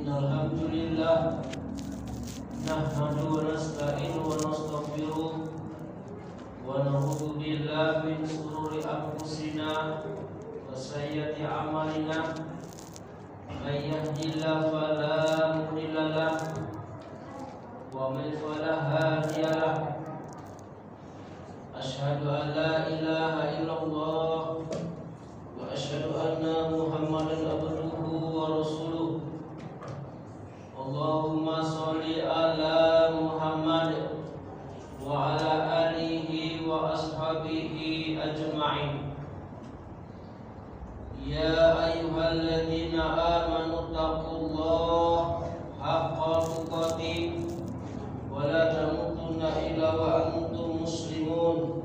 Innalhamdulillah nahmadu wa nasta'inu wa nastaghfiruh wa na'udzu billahi min shururi anfusina wa sayyiati a'malina may yahdihillahu fala mudilla lahu wa man fala hadiya lahu asyhadu an la ilaha illallah wa asyhadu anna Muhammadan abduhu wa rasuluh. Allahumma sholli ala Muhammad wa ala alihi wa ashabihi ajma'in. Ya ayyuhalladzina amanu taqullaha haqqa tuqatih wa la tamutunna illa wa antum muslimun.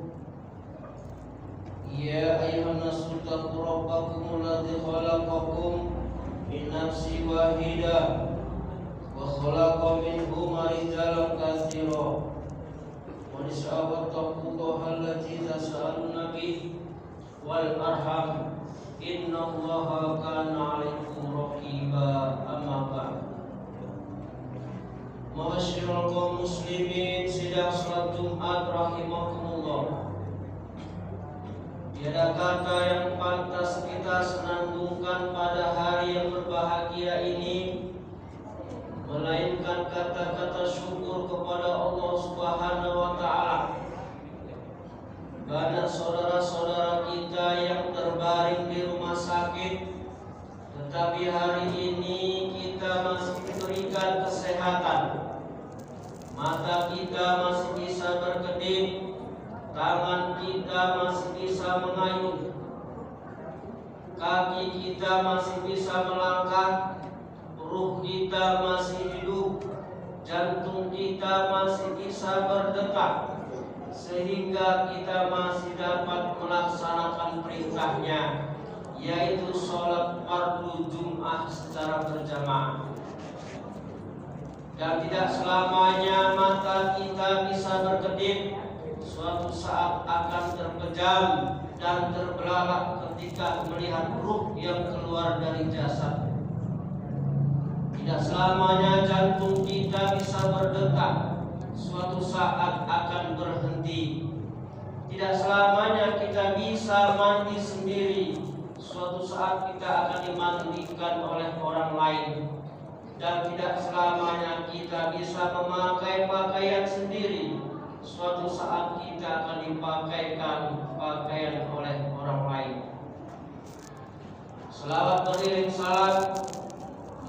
Ya ayyuhan nasu taqu rabbakum alladzi khalaqakum min nafsin wahidah wa khalaqa minhuma rijalan katsiran wa nisaa wattaqullaha allati tasaaluna bihi wal arham innallaha kana 'alaikum raqiba. Amma ba'd. Ma'asyiral kaum muslimin sidang salat Jumat rahimakumullah. Tiada kata yang pantas kita senandungkan pada hari yang berbahagia ini melainkan kata-kata syukur kepada Allah Subhanahu wa Ta'ala. Banyak saudara-saudara kita yang terbaring di rumah sakit, tetapi hari ini kita masih diberikan kesehatan. Mata kita masih bisa berkedip, tangan kita masih bisa mengayun, kaki kita masih bisa melangkah, ruh kita masih hidup, jantung kita masih bisa berdetak, sehingga kita masih dapat melaksanakan perintahnya, yaitu sholat fardu Jum'ah secara berjamaah. Dan tidak selamanya mata kita bisa berkedip, suatu saat akan terpejam dan terbelalak ketika melihat ruh yang keluar dari jasad. Tidak selamanya jantung kita bisa berdetak, suatu saat akan berhenti. Tidak selamanya kita bisa mandi sendiri, suatu saat kita akan dimandikan oleh orang lain. Dan tidak selamanya kita bisa memakai pakaian sendiri, suatu saat kita akan dipakaikan pakaian oleh orang lain. Selawat beriring salam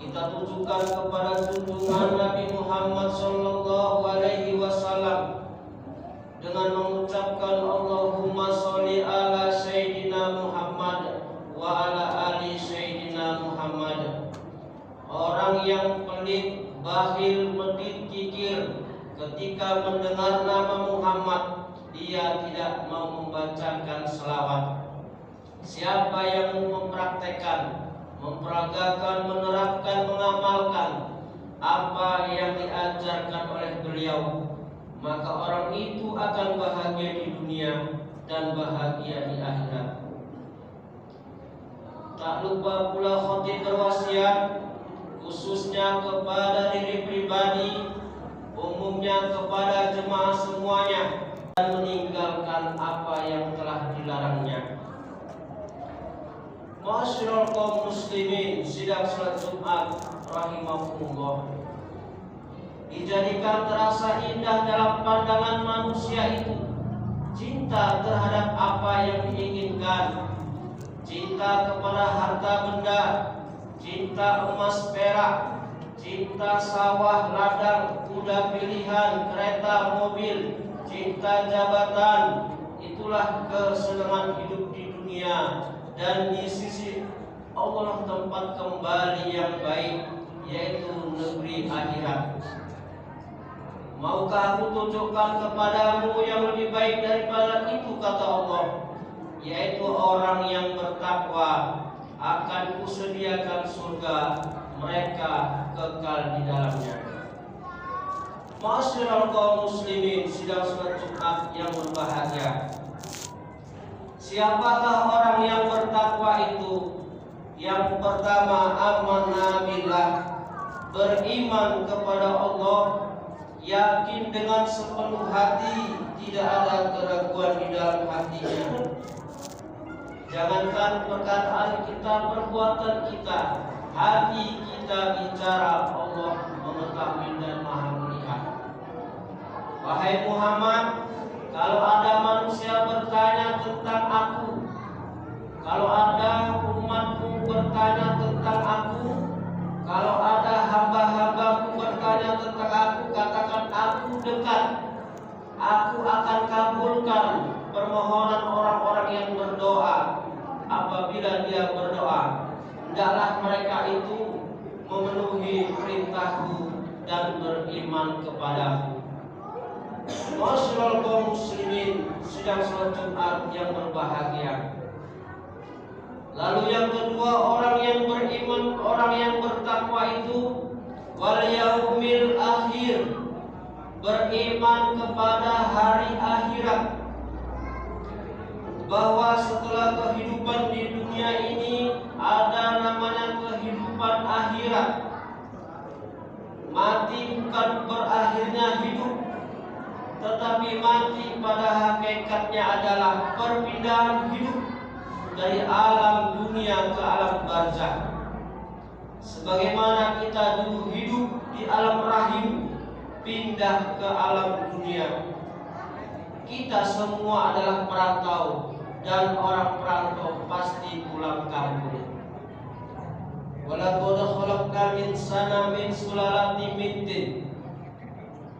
kita tujukan kepada junjungan Nabi Muhammad sallallahu alaihi wasallam dengan mengucapkan Allahumma sholli ala Sayyidina Muhammad wa ala ali Sayyidina Muhammad. Orang yang pelit, bakhil, medit, kikir ketika mendengar nama Muhammad, dia tidak mau membacakan selawat. Siapa yang mempraktekkan, memperagakan, menerapkan, mengamalkan apa yang diajarkan oleh beliau, maka orang itu akan bahagia di dunia dan bahagia di akhirat. Tak lupa pula khatib berwasiat khususnya kepada diri pribadi, umumnya kepada jemaah semuanya, dan meninggalkan apa yang telah dilarangnya. Ma'asyiral kaum muslimin sidang salat Jumat rahimakumullah. Dijadikan terasa indah dalam pandangan manusia itu cinta terhadap apa yang diinginkan, cinta kepada harta benda, cinta emas perak, cinta sawah ladang, kuda pilihan, kereta mobil, cinta jabatan. Itulah kesenangan hidup di dunia, dan di sisi Allah tempat kembali yang baik, yaitu negeri akhirat. Maukah aku tunjukkan kepadamu yang lebih baik daripada itu, kata Allah, yaitu orang yang bertakwa, akan kusediakan surga, mereka kekal di dalamnya. Ma'asyiral kaum muslimin sidang salat Jumat yang berbahagia. Siapakah orang yang bertakwa itu? Yang pertama, amanah billah, beriman kepada Allah, yakin dengan sepenuh hati, tidak ada keraguan di dalam hatinya. Jangankan perkataan kita, perbuatan kita, hati kita bicara, Allah mengetahui dan Maha melihat. Wahai Muhammad, kalau ada manusia bertanya tentang aku, kalau ada umatmu bertanya tentang aku, kalau ada hamba-hambaku bertanya tentang aku, katakan aku dekat. Aku akan kabulkan permohonan orang-orang yang berdoa. Apabila dia berdoa, hendaklah mereka itu memenuhi perintahku dan beriman kepadaku. Masyaallah kaum muslimin, sidang salat Jumat yang berbahagia. Lalu yang kedua, orang yang beriman, orang yang bertakwa itu wal yaumil akhir, beriman kepada hari akhirat, bahwa setelah kehidupan di dunia ini ada namanya kehidupan akhirat. Mati bukan berakhirnya hidup, tetapi mati pada hakikatnya adalah perpindahan hidup dari alam dunia ke alam barzakh. Sebagaimana kita dulu hidup di alam rahim, pindah ke alam dunia. Kita semua adalah perantau, dan orang perantau pasti pulang kampung. Walaqad khalaqnal insana min sulalatin min tin.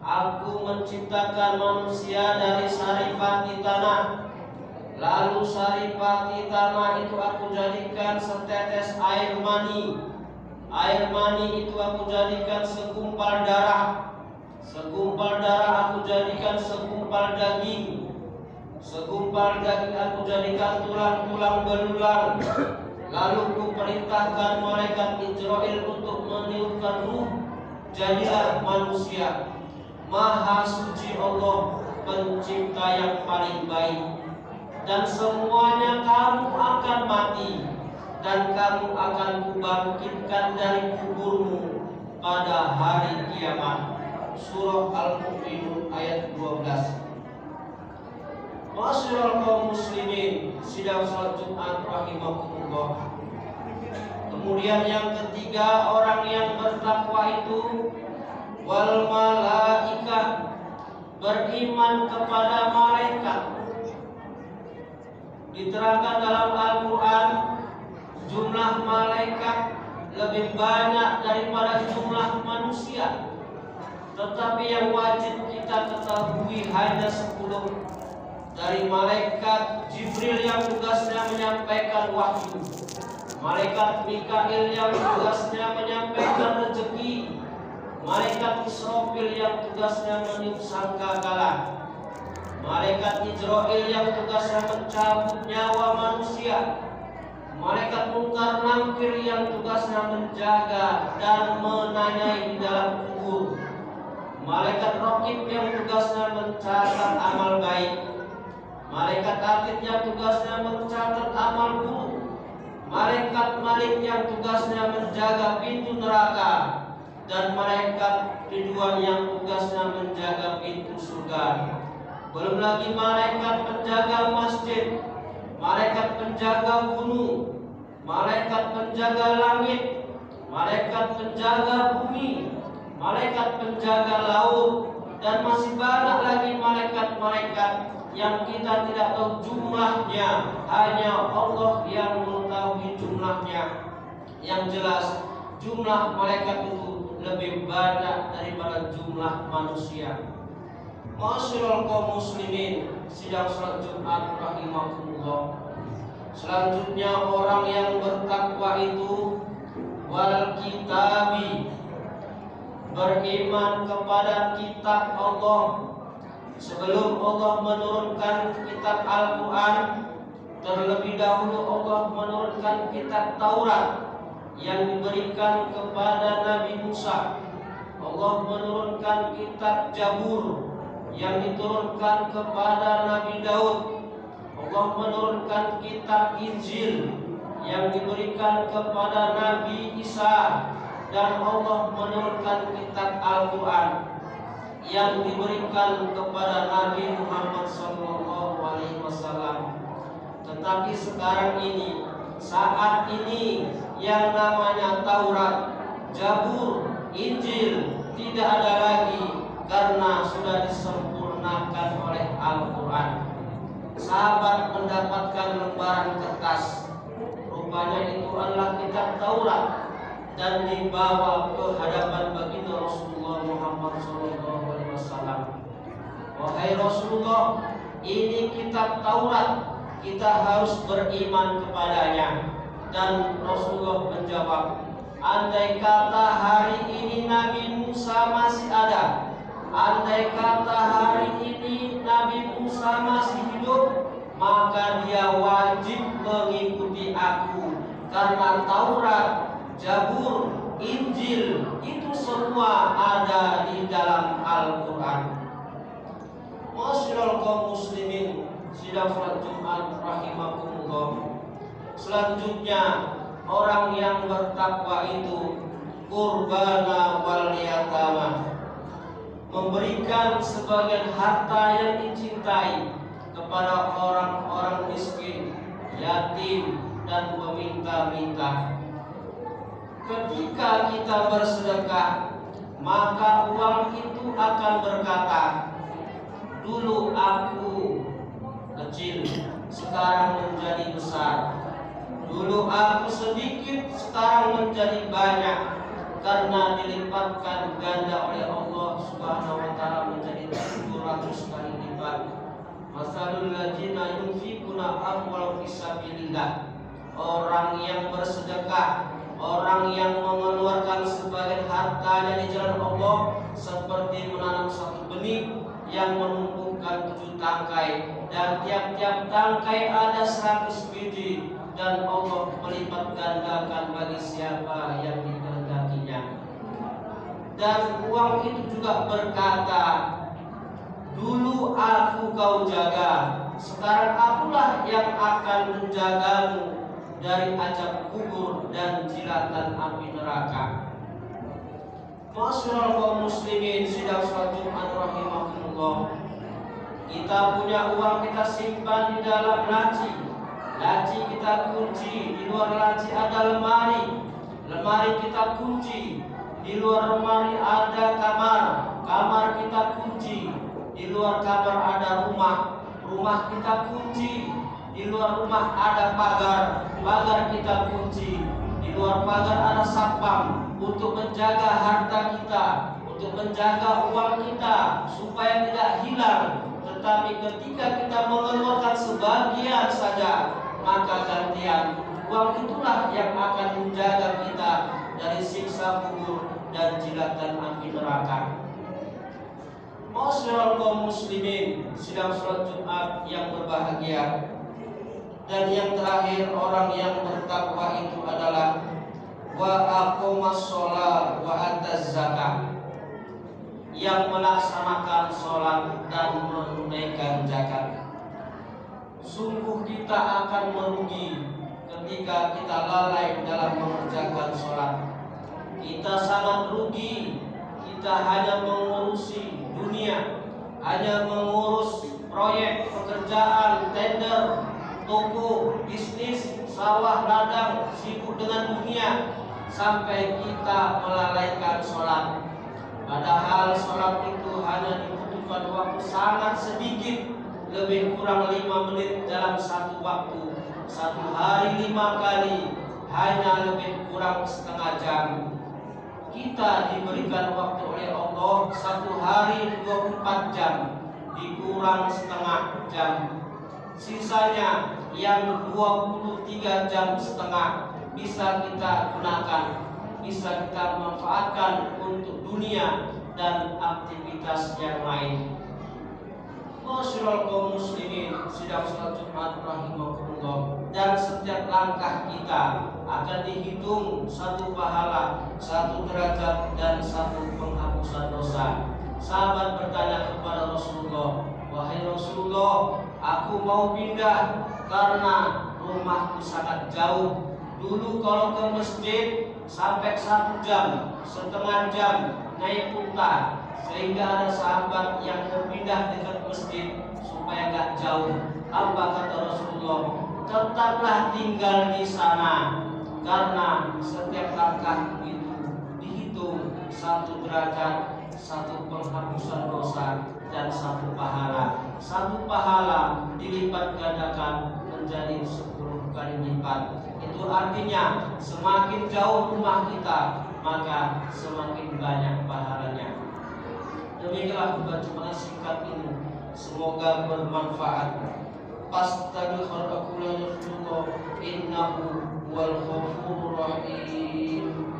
Aku menciptakan manusia dari saripati tanah. Lalu saripati tanah itu aku jadikan setetes air mani. Air mani itu aku jadikan segumpal darah. Segumpal darah aku jadikan segumpal daging. Segumpal daging aku jadikan tulang-tulang belulang. Lalu ku perintahkan malaikat Israil untuk meniupkan ruh. Jadilah manusia. Maha suci Allah, pencipta yang paling baik. Dan semuanya kamu akan mati, dan kamu akan kubangkitkan dari kuburmu pada hari kiamat. Surah Al-Mu'minun ayat 12. Masyaallah kaum muslimin, sidang salat Jumat rahimakumullah. Kemudian yang ketiga, orang yang bertakwa itu wal malaikah, beriman kepada malaikat. Diterangkan dalam Al-Quran, jumlah malaikat lebih banyak daripada jumlah manusia. Tetapi yang wajib kita ketahui hanya 10. Dari malaikat Jibril yang tugasnya menyampaikan wahyu, malaikat Mikail yang tugasnya menyampaikan rezeki, malaikat Israfil yang tugasnya meniup sangkakala, malaikat Israil yang tugasnya mencabut nyawa manusia, malaikat Munkar Nakir yang tugasnya menjaga dan menanyai di dalam kubur, malaikat Raqib yang tugasnya mencatat amal baik, malaikat Atid yang tugasnya mencatat amal buruk, malaikat Malik yang tugasnya menjaga pintu neraka, dan malaikat Ridwan yang tugasnya menjaga pintu surga. Belum lagi malaikat penjaga masjid, malaikat penjaga gunung, malaikat penjaga langit, malaikat penjaga bumi, malaikat penjaga laut, dan masih banyak lagi malaikat-malaikat yang kita tidak tahu jumlahnya, hanya Allah yang mengetahui jumlahnya. Yang jelas jumlah malaikat itu lebih banyak daripada jumlah manusia. Masyaallah kaum muslimin, sidang salat Jumat rahimakumullah. Selanjutnya orang yang bertakwa itu wal kitabi, beriman kepada kitab Allah. Sebelum Allah menurunkan kitab Al-Quran, terlebih dahulu Allah menurunkan kitab Taurat yang diberikan kepada Nabi Musa. Allah menurunkan kitab Jabur yang diturunkan kepada Nabi Daud. Allah menurunkan kitab Injil yang diberikan kepada Nabi Isa. dan Allah menurunkan kitab Al-Quran yang diberikan kepada Nabi Muhammad SAW. Tetapi sekarang ini, saat ini, yang namanya Taurat, Zabur, Injil tidak ada lagi karena sudah disempurnakan oleh Al-Quran. Sahabat mendapatkan lembaran kertas, rupanya itu adalah kitab Taurat, dan dibawa ke hadapan baginda Rasulullah Muhammad SAW. Wahai Rasulullah, ini kitab Taurat, kita harus beriman kepadanya. Dan Rasulullah menjawab, andai kata hari ini Nabi Musa masih ada, andai kata hari ini Nabi Musa masih hidup, maka dia wajib mengikuti aku, karena Taurat, Zabur, Injil itu semua ada di dalam Al-Quran. Masyiral kaum muslimin, sidang salat Jumat rahimakumullah. Selanjutnya, orang yang bertakwa itu qurbana wal yatama, memberikan sebagian harta yang dicintai kepada orang-orang miskin, yatim, dan peminta-minta. Ketika kita bersedekah, maka uang itu akan berkata, dulu aku kecil, sekarang menjadi besar. Dulu aku sedikit, sekarang menjadi banyak, karena dilipatkan ganda oleh Allah Subhanahu wa taala menjadi 700 kali lipat. Masalul ladzina yunfikuna amwalahum fisabilillah. Orang yang bersedekah, orang yang mengeluarkan sebagian hartanya di jalan Allah, seperti menanam satu benih yang menumbuhkan 7 tangkai, dan tiap-tiap tangkai ada 100 biji, dan Allah melipat gandakan bagi siapa yang dikehendakinya. Dan uang itu juga berkata, dulu aku kau jaga, sekarang akulah yang akan menjagamu dari azab kubur dan jilatan api neraka. Masyiral kaum muslimin, sidang salat Jumat rahimakumullah. Kita punya uang, kita simpan di dalam laci. Laci kita kunci, di luar laci ada lemari. Lemari kita kunci, di luar lemari ada kamar. Kamar kita kunci, di luar kamar ada rumah. Rumah kita kunci, di luar rumah ada pagar. Pagar kita kunci, di luar pagar ada satpam untuk menjaga harta kita, untuk menjaga uang kita supaya tidak hilang. Tetapi ketika kita mengeluarkan sebagian saja, maka gantian uang itulah yang akan menjaga kita dari siksa kubur dan jilatan api neraka. Masyiral kaum muslimin, sidang salat Jumat yang berbahagia. Dan yang terakhir, orang yang bertakwa itu adalah wa aqomas sholat wa ataz zakat, yang melaksanakan sholat dan menunaikan zakat. Sungguh kita akan merugi ketika kita lalai dalam mengerjakan sholat. Kita sangat rugi. Kita hanya mengurusi dunia, hanya mengurus proyek, pekerjaan, tender, toko, bisnis, sawah, ladang, sibuk dengan dunia, sampai kita melalaikan sholat. Padahal sholat itu hanya dibutuhkan waktu sangat sedikit, lebih kurang 5 menit dalam satu waktu. Satu hari 5 kali, hanya lebih kurang setengah jam. Kita diberikan waktu oleh Allah satu hari 24 jam, dikurang setengah jam. Sisanya yang 23 jam setengah bisa kita gunakan, bisa kita manfaatkan untuk dunia dan aktivitas yang lain. Masyiral kaum muslimin, sidang salat Jumat rahimakumullah. Dan setiap langkah kita akan dihitung 1 pahala, 1 derajat, dan 1 penghapusan dosa. Sahabat bertanya kepada Rasulullah, wahai Rasulullah, aku mau pindah karena rumahku sangat jauh. Dulu kalau ke masjid sampai 1 jam, setengah jam naik unta, sehingga ada sahabat yang berpindah dekat masjid supaya gak jauh. Apa kata Rasulullah? Tetaplah tinggal di sana, karena setiap langkah itu dihitung 1 derajat, 1 penghapusan dosa, dan 1 pahala. 1 pahala dilipat gandakan menjadi 10 kali lipat. Itu artinya semakin jauh rumah kita, maka semakin banyak pahalanya. Demikianlah bacaan singkat ini, semoga bermanfaat. Astaghfirullahaladzim, innahu wal ghafurur rahim.